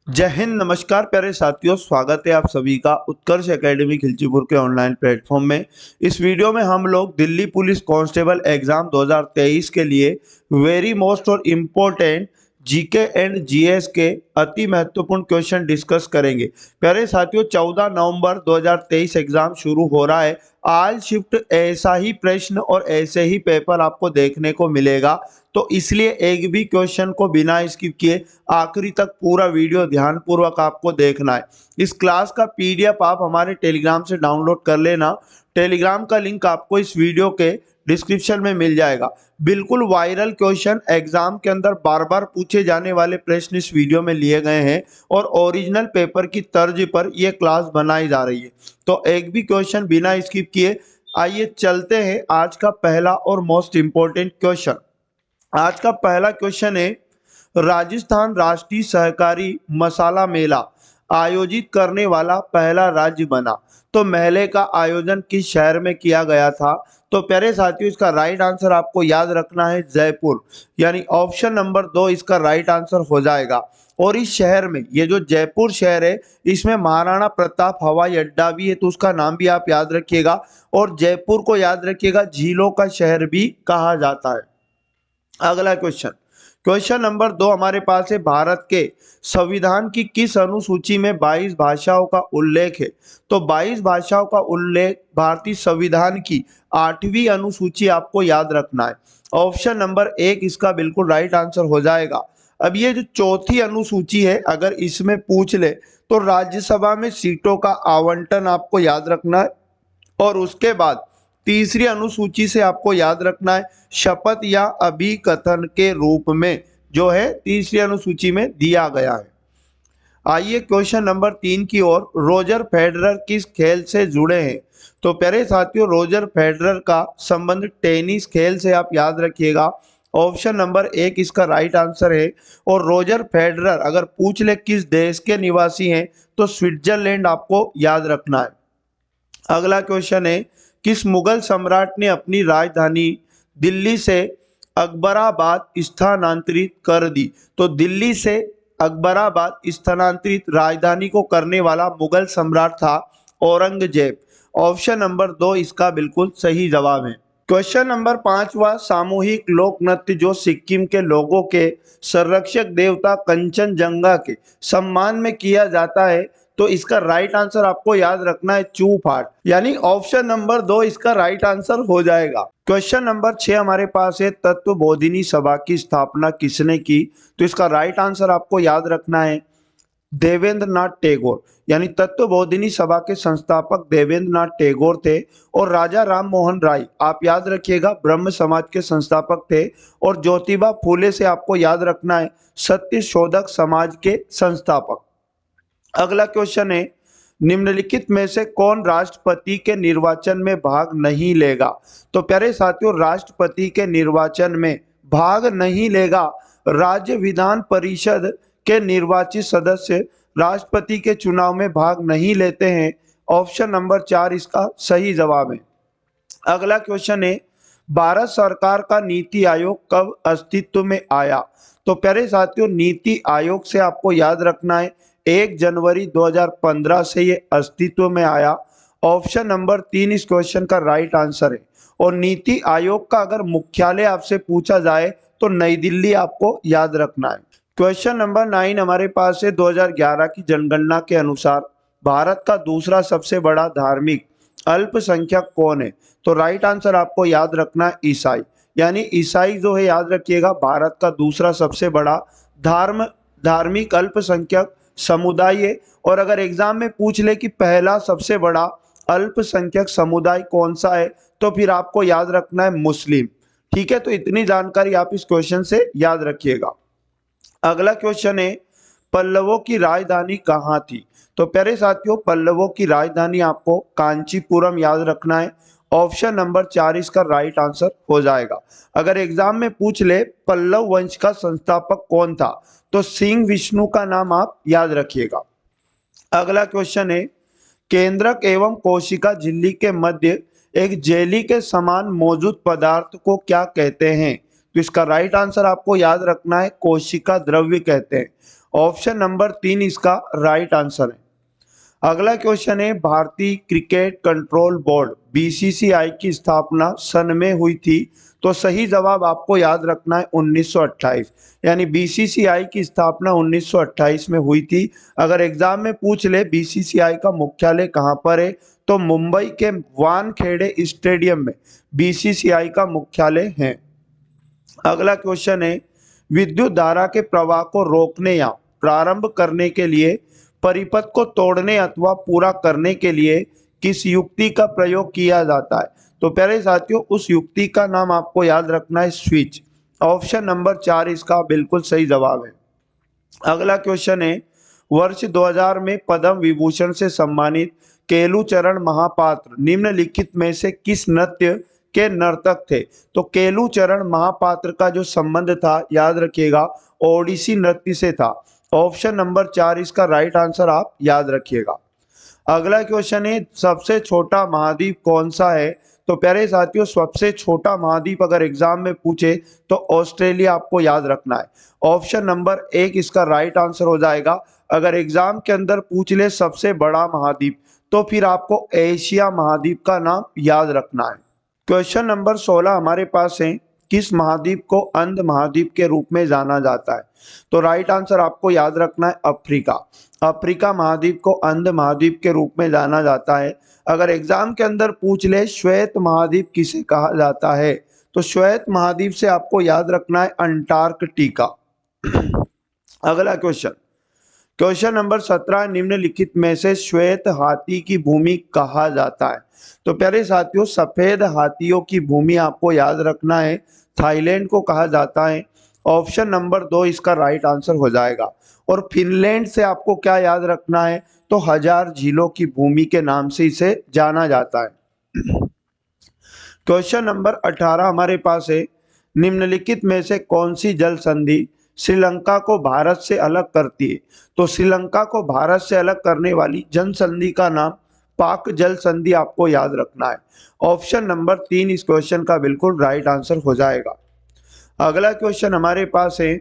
जय हिंद, नमस्कार प्यारे साथियों। स्वागत है आप सभी का उत्कर्ष एकेडमी खिलचीपुर के ऑनलाइन प्लेटफॉर्म में। इस वीडियो में हम लोग दिल्ली पुलिस कांस्टेबल एग्जाम 2023 के लिए वेरी मोस्ट और इम्पोर्टेंट जीके एंड जीएस के अति महत्वपूर्ण क्वेश्चन डिस्कस करेंगे। प्यारे साथियों, 14 नवंबर 2023 एग्जाम शुरू हो रहा है। आज शिफ्ट ऐसा ही प्रश्न और ऐसे ही पेपर आपको देखने को मिलेगा, तो इसलिए एक भी क्वेश्चन को बिना स्किप किए आखिरी तक पूरा वीडियो ध्यानपूर्वक आपको देखना है। इस क्लास का पीडीएफ आप हमारे टेलीग्राम से डाउनलोड कर लेना। टेलीग्राम का लिंक आपको इस वीडियो के डिस्क्रिप्शन में मिल जाएगा। बिल्कुल वायरल क्वेश्चन, एग्जाम के अंदर बार बार पूछे जाने वाले प्रश्न इस वीडियो में लिए गए हैं और ओरिजिनल पेपर की तर्ज पर यह क्लास बनाई जा रही है। तो एक भी क्वेश्चन बिना स्किप किए आइए चलते हैं आज का पहला और मोस्ट इंपॉर्टेंट क्वेश्चन। आज का पहला क्वेश्चन है, राजस्थान राष्ट्रीय सहकारी मसाला मेला आयोजित करने वाला पहला राज्य बना। तो मेले का आयोजन किस शहर में किया गया था? तो प्यारे साथियों, इसका राइट आंसर आपको याद रखना है जयपुर, यानी ऑप्शन नंबर 2 इसका राइट आंसर हो जाएगा। और इस शहर में, ये जो जयपुर शहर है, इसमें महाराणा प्रताप हवाई अड्डा भी है, तो उसका नाम भी आप याद रखिएगा। और जयपुर को याद रखिएगा झीलों का शहर भी कहा जाता है। अगला क्वेश्चन, क्वेश्चन नंबर 2 हमारे पास है, भारत के संविधान की किस अनुसूची में 22 भाषाओं का उल्लेख है? तो 22 भाषाओं का उल्लेख भारतीय संविधान की 8वीं अनुसूची आपको याद रखना है। ऑप्शन नंबर 1 इसका बिल्कुल राइट आंसर हो जाएगा। अब ये जो चौथी अनुसूची है, अगर इसमें पूछ ले तो राज्यसभा में सीटों का आवंटन आपको याद रखना है। और उसके बाद तीसरी अनुसूची से आपको याद रखना है शपथ या अभिकथन के रूप में, जो है तीसरी अनुसूची में दिया गया है। आइए क्वेश्चन नंबर 3 की ओर। रोजर फेडरर किस खेल से जुड़े हैं? तो प्यारे साथियों, रोजर फेडरर का संबंध टेनिस खेल से आप याद रखिएगा। ऑप्शन नंबर 1 इसका राइट आंसर है। और रोजर फेडरर अगर पूछ ले किस देश के निवासी हैं, तो स्विट्जरलैंड आपको याद रखना है। अगला क्वेश्चन है, किस मुगल सम्राट ने अपनी राजधानी दिल्ली से अकबराबाद स्थानांतरित कर दी? तो दिल्ली से अकबराबाद स्थानांतरित राजधानी को करने वाला मुगल सम्राट था औरंगजेब। ऑप्शन नंबर 2 इसका बिल्कुल सही जवाब है। क्वेश्चन नंबर 5वां, सामूहिक लोक नृत्य जो सिक्किम के लोगों के संरक्षक देवता कंचनजंगा के सम्मान में किया जाता है, तो इसका राइट आंसर आपको याद रखना है चूफाट, यानी ऑप्शन नंबर 2 इसका राइट आंसर हो जाएगा। क्वेश्चन नंबर 6 हमारे पास है, तत्वबोधिनी सभा की स्थापना किसने की? तो इसका राइट आंसर आपको याद रखना है देवेंद्र नाथ टैगोर, यानी तत्वबोधिनी सभा के संस्थापक देवेंद्र नाथ टैगोर थे। और राजा राम मोहन राय आप याद रखिएगा ब्रह्म समाज के संस्थापक थे। और ज्योतिबा फूले से आपको याद रखना है सत्य शोधक समाज के संस्थापक। अगला क्वेश्चन है, निम्नलिखित में से कौन राष्ट्रपति के निर्वाचन में भाग नहीं लेगा? तो प्यारे साथियों, राष्ट्रपति के निर्वाचन में भाग नहीं लेगा राज्य विधान परिषद के निर्वाचित सदस्य राष्ट्रपति के चुनाव में भाग नहीं लेते हैं। ऑप्शन नंबर 4 इसका सही जवाब है। अगला क्वेश्चन है, भारत सरकार का नीति आयोग कब अस्तित्व में आया? तो प्यारे साथियों, नीति आयोग से आपको याद रखना है 1 जनवरी 2015 से ये अस्तित्व में आया। ऑप्शन नंबर 3 इस क्वेश्चन का राइट आंसर है। और नीति आयोग का अगर मुख्यालय आपसे पूछा जाए तो नई दिल्ली आपको याद रखना है। क्वेश्चन नंबर 9 हमारे पास है, 2011 की जनगणना के अनुसार भारत का दूसरा सबसे बड़ा धार्मिक अल्पसंख्यक कौन है? तो राइट आंसर आपको याद रखना है ईसाई, यानी ईसाई जो है याद रखिएगा भारत का दूसरा सबसे बड़ा धार्मिक अल्पसंख्यक समुदाय है। और अगर एग्जाम में पूछ ले कि पहला सबसे बड़ा अल्पसंख्यक समुदाय कौन सा है, तो फिर आपको याद रखना है मुस्लिम। ठीक है, तो इतनी जानकारी आप इस क्वेश्चन से याद रखिएगा। अगला क्वेश्चन है, पल्लवों की राजधानी कहाँ थी? तो प्यारे साथियों, पल्लवों की राजधानी आपको कांचीपुरम याद रखना है। ऑप्शन नंबर 4 इसका राइट आंसर हो जाएगा। अगर एग्जाम में पूछ ले पल्लव वंश का संस्थापक कौन था, तो सिंह विष्णु का नाम आप याद रखिएगा। अगला क्वेश्चन है, केंद्रक एवं कोशिका झिल्ली के मध्य एक जेली के समान मौजूद पदार्थ को क्या कहते हैं? तो इसका राइट आंसर आपको याद रखना है कोशिका द्रव्य कहते हैं। ऑप्शन नंबर 3 इसका राइट आंसर है। अगला क्वेश्चन है, भारतीय क्रिकेट कंट्रोल बोर्ड बीसीसीआई की स्थापना सन में हुई थी? तो सही जवाब आपको याद रखना है 1928, यानी बीसीसीआई की स्थापना 1928 में हुई थी। अगर एग्जाम में पूछ ले बीसीसीआई का मुख्यालय कहाँ पर है, तो मुंबई के वानखेड़े स्टेडियम में बीसीसीआई का मुख्यालय है। अगला क्वेश्चन है, विद्युत धारा के प्रवाह को रोकने या प्रारंभ करने के लिए, परिपथ को तोड़ने अथवा पूरा करने के लिए किस युक्ति का प्रयोग किया जाता है? तो प्यारे साथियों, उस युक्ति का नाम आपको याद रखना है स्विच। ऑप्शन नंबर 4 इसका बिल्कुल सही जवाब है। अगला क्वेश्चन है, वर्ष 2000 में पद्म विभूषण से सम्मानित केलुचरण महापात्र निम्नलिखित में से किस नृत्य के नर्तक थे? तो केलुचरण महापात्र का जो संबंध था, याद रखिएगा, ओडिसी नृत्य से था। ऑप्शन नंबर 4 इसका राइट आंसर आप याद रखिएगा। अगला क्वेश्चन है, सबसे छोटा महाद्वीप कौन सा है? तो प्यारे साथियों, सबसे छोटा महाद्वीप अगर एग्जाम में पूछे तो ऑस्ट्रेलिया आपको याद रखना है। ऑप्शन नंबर 1 इसका राइट आंसर हो जाएगा। अगर एग्जाम के अंदर पूछ ले सबसे बड़ा महाद्वीप, तो फिर आपको एशिया महाद्वीप का नाम याद रखना है। क्वेश्चन नंबर 16 हमारे पास है, किस महाद्वीप को अंध महाद्वीप के रूप में जाना जाता है? तो राइट आंसर आपको याद रखना है अफ्रीका। अफ्रीका महाद्वीप को अंध महाद्वीप के रूप में जाना जाता है। अगर एग्जाम के अंदर पूछ ले श्वेत महाद्वीप किसे कहा जाता है, तो श्वेत महाद्वीप से आपको याद रखना है अंटार्कटिका। अगला क्वेश्चन नंबर 17, निम्नलिखित में से श्वेत हाथी की भूमि कहा जाता है? तो प्यारे साथियों, सफेद हाथियों की भूमि आपको याद रखना है थाईलैंड को कहा जाता है। ऑप्शन नंबर 2 इसका राइट आंसर हो जाएगा। और फिनलैंड से आपको क्या याद रखना है? तो हजार झीलों की भूमि के नाम से इसे जाना जाता है। क्वेश्चन नंबर 18 हमारे पास है, निम्नलिखित में से कौन सी जल संधि श्रीलंका को भारत से अलग करती है? तो श्रीलंका को भारत से अलग करने वाली जल संधि का नाम पाक जल संधि आपको याद रखना है। ऑप्शन नंबर 3 इस क्वेश्चन का बिल्कुल राइट आंसर हो जाएगा। अगला क्वेश्चन हमारे पास है,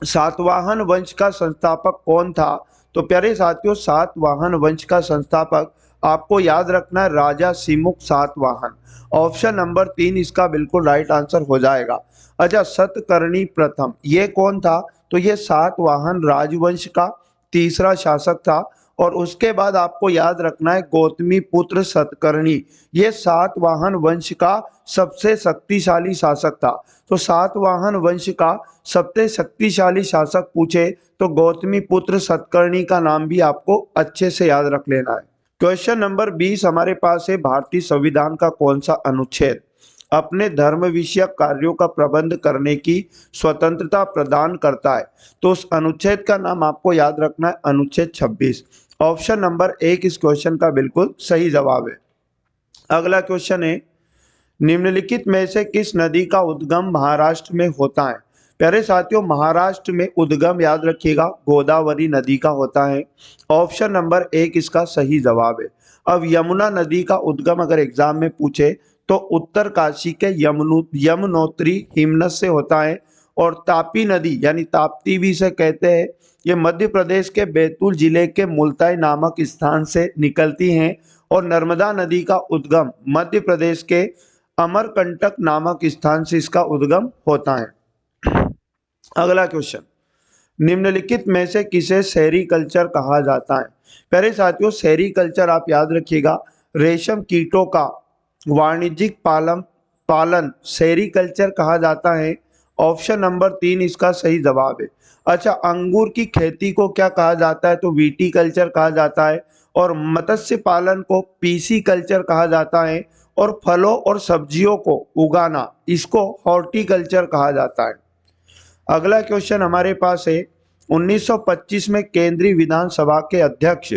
सातवाहन वंश का संस्थापक कौन था? तो प्यारे साथियों, सातवाहन वंश का संस्थापक आपको याद रखना है राजा सिमुक सातवाहन। ऑप्शन नंबर 3 इसका बिल्कुल राइट आंसर हो जाएगा। अच्छा, सतकर्णी प्रथम ये कौन था? तो ये सातवाहन राजवंश का तीसरा शासक था। और उसके बाद आपको याद रखना है गौतमी पुत्र सतकर्णी, ये सातवाहन वंश का सबसे शक्तिशाली शासक था। तो सातवाहन वंश का सबसे शक्तिशाली शासक पूछे तो गौतमी पुत्र सतकर्णी का नाम भी आपको अच्छे से याद रख लेना है। क्वेश्चन नंबर 20 हमारे पास है, भारतीय संविधान का कौन सा अनुच्छेद अपने धर्म विषयक कार्यों का प्रबंध करने की स्वतंत्रता प्रदान करता है? तो उस अनुच्छेद का नाम आपको याद रखना है अनुच्छेद 26। ऑप्शन नंबर 1 इस क्वेश्चन का बिल्कुल सही जवाब है। अगला क्वेश्चन है, निम्नलिखित में से किस नदी का उद्गम महाराष्ट्र में होता है? प्यारे साथियों, महाराष्ट्र में उद्गम याद रखिएगा गोदावरी नदी का होता है। ऑप्शन नंबर 1 इसका सही जवाब है। अब यमुना नदी का उद्गम अगर एग्जाम में पूछे तो उत्तर काशी के यमुनोत्री हिमनद से होता है। और तापी नदी यानी ताप्ती भी से कहते हैं, ये मध्य प्रदेश के बैतूल जिले के मुल्ताई नामक स्थान से निकलती हैं। और नर्मदा नदी का उद्गम मध्य प्रदेश के अमरकंटक नामक स्थान से इसका उद्गम होता है। अगला क्वेश्चन, निम्नलिखित में से किसे सेरीकल्चर कहा जाता है? प्यारे साथियों, सेरीकल्चर आप याद रखिएगा रेशम कीटों का वाणिज्यिक पालन सेरीकल्चर कहा जाता है। ऑप्शन नंबर 3 इसका सही जवाब है। अच्छा, अंगूर की खेती को क्या कहा जाता है? तो विटीकल्चर कहा जाता है। और मत्स्य पालन को पीसी कल्चर कहा जाता है। और फलों और सब्जियों को उगाना इसको हॉर्टिकल्चर कहा जाता है। अगला क्वेश्चन हमारे पास है, 1925 में केंद्रीय विधानसभा के अध्यक्ष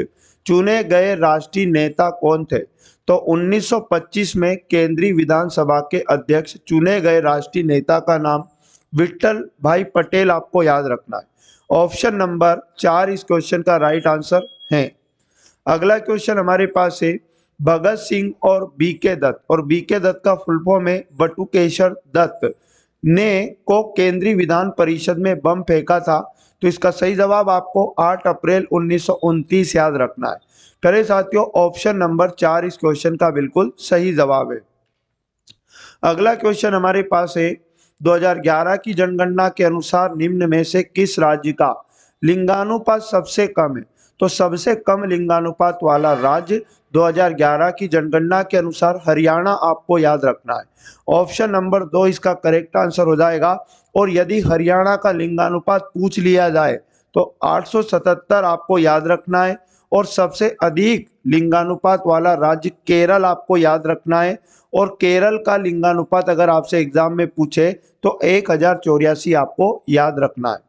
चुने गए राष्ट्रीय नेता कौन थे? तो 1925 में केंद्रीय विधानसभा के अध्यक्ष चुने गए राष्ट्रीय नेता का नाम विट्ठल भाई पटेल आपको याद रखना है। ऑप्शन नंबर 4 इस क्वेश्चन का राइट आंसर है। अगला क्वेश्चन हमारे पास है, भगत सिंह और बीके दत्त, और बीके दत्त का फुल फॉर्म है बटुकेश्वर दत्त, ने को केंद्रीय विधान परिषद में बम फेंका था। तो इसका सही जवाब आपको 8 अप्रैल 1929 याद रखना है। प्यारे साथियों, ऑप्शन नंबर 4 इस क्वेश्चन का बिल्कुल सही जवाब है। अगला क्वेश्चन हमारे पास है, 2011 की जनगणना के अनुसार निम्न में से किस राज्य का लिंगानुपात सबसे कम है? तो सबसे कम लिंगानुपात वाला राज्य 2011 की जनगणना के अनुसार हरियाणा आपको याद रखना है। ऑप्शन नंबर 2 इसका करेक्ट आंसर हो जाएगा। और यदि हरियाणा का लिंगानुपात पूछ लिया जाए तो 877 आपको याद रखना है। और सबसे अधिक लिंगानुपात वाला राज्य केरल आपको याद रखना है। और केरल का लिंगानुपात अगर आपसे एग्जाम में पूछे तो 1084 आपको याद रखना है।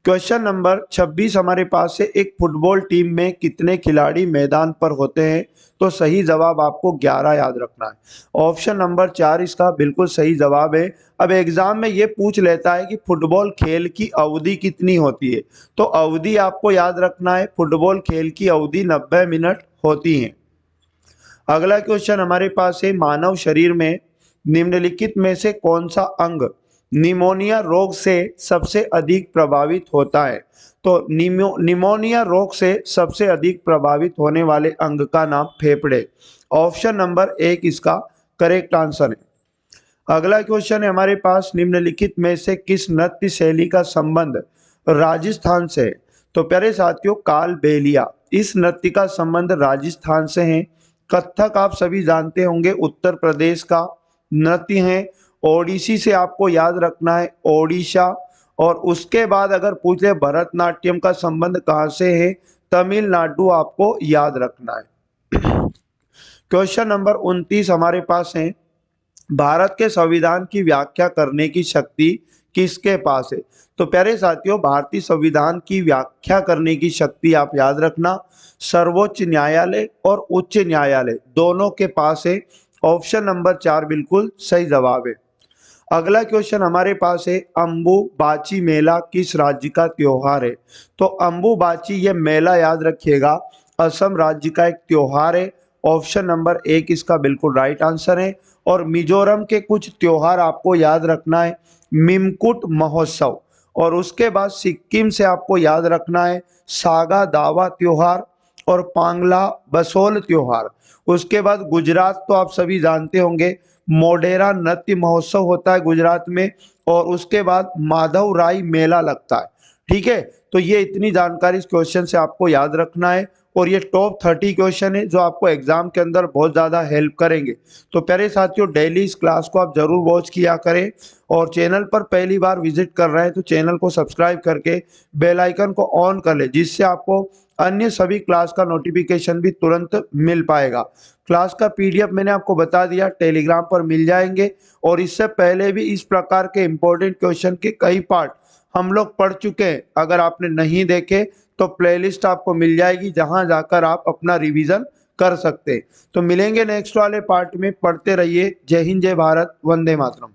क्वेश्चन नंबर 26 हमारे पास है, एक फुटबॉल टीम में कितने खिलाड़ी मैदान पर होते हैं? तो सही जवाब आपको 11 याद रखना है। ऑप्शन नंबर 4 इसका बिल्कुल सही जवाब है। अब एग्जाम में ये पूछ लेता है कि फुटबॉल खेल की अवधि कितनी होती है, तो अवधि आपको याद रखना है, फुटबॉल खेल की अवधि 90 मिनट होती है। अगला क्वेश्चन हमारे पास है, मानव शरीर में निम्नलिखित में से कौन सा अंग निमोनिया रोग से सबसे अधिक प्रभावित होता है? तो निमोनिया रोग से सबसे अधिक प्रभावित होने वाले अंग का नाम फेफड़े। ऑप्शन नंबर 1 इसका करेक्ट आंसर है। अगला क्वेश्चन है हमारे पास, निम्नलिखित में से किस नृत्य शैली का संबंध राजस्थान से है? तो प्यारे साथियों, कालबेलिया इस नृत्य का संबंध राजस्थान से है। कथक आप सभी जानते होंगे उत्तर प्रदेश का नृत्य है। ओडिसी से आपको याद रखना है, ओडिशा। और उसके बाद अगर पूछ ले भरतनाट्यम का संबंध कहाँ से है, तमिलनाडु आपको याद रखना है। क्वेश्चन नंबर 29 हमारे पास है, भारत के संविधान की व्याख्या करने की शक्ति किसके पास है? तो प्यारे साथियों, भारतीय संविधान की व्याख्या करने की शक्ति आप याद रखना, सर्वोच्च न्यायालय और उच्च न्यायालय दोनों के पास है। ऑप्शन नंबर 4 बिल्कुल सही जवाब है। अगला क्वेश्चन हमारे पास है, अंबुबाची मेला किस राज्य का त्योहार है? तो अंबुबाची ये मेला याद रखिएगा, असम राज्य का एक त्योहार है। ऑप्शन नंबर 1 इसका बिल्कुल राइट आंसर है। और मिजोरम के कुछ त्योहार आपको याद रखना है, मिमकुट महोत्सव। और उसके बाद सिक्किम से आपको याद रखना है सागा दावा त्योहार और पांगला बसोल त्योहार। उसके बाद गुजरात तो आप सभी जानते होंगे, मोढेरा नृत्य महोत्सव होता है गुजरात में। और उसके बाद माधव राय मेला लगता है। ठीक है, तो ये इतनी जानकारी इस क्वेश्चन से आपको याद रखना है। और ये टॉप 30 क्वेश्चन है जो आपको एग्जाम के अंदर बहुत ज़्यादा हेल्प करेंगे। तो प्यारे साथियों, डेली इस क्लास को आप जरूर वॉच किया करें। और चैनल पर पहली बार विजिट कर रहे हैं तो चैनल को सब्सक्राइब करके बेल आइकन को ऑन कर ले, जिससे आपको अन्य सभी क्लास का नोटिफिकेशन भी तुरंत मिल पाएगा। क्लास का पीडीएफ मैंने आपको बता दिया, टेलीग्राम पर मिल जाएंगे। और इससे पहले भी इस प्रकार के इंपॉर्टेंट क्वेश्चन के कई पार्ट हम लोग पढ़ चुके हैं। अगर आपने नहीं देखे तो प्लेलिस्ट आपको मिल जाएगी, जहां जाकर आप अपना रिवीजन कर सकते हैं। तो मिलेंगे नेक्स्ट वाले पार्ट में। पढ़ते रहिए। जय हिंद, जय भारत, वंदे मातरम।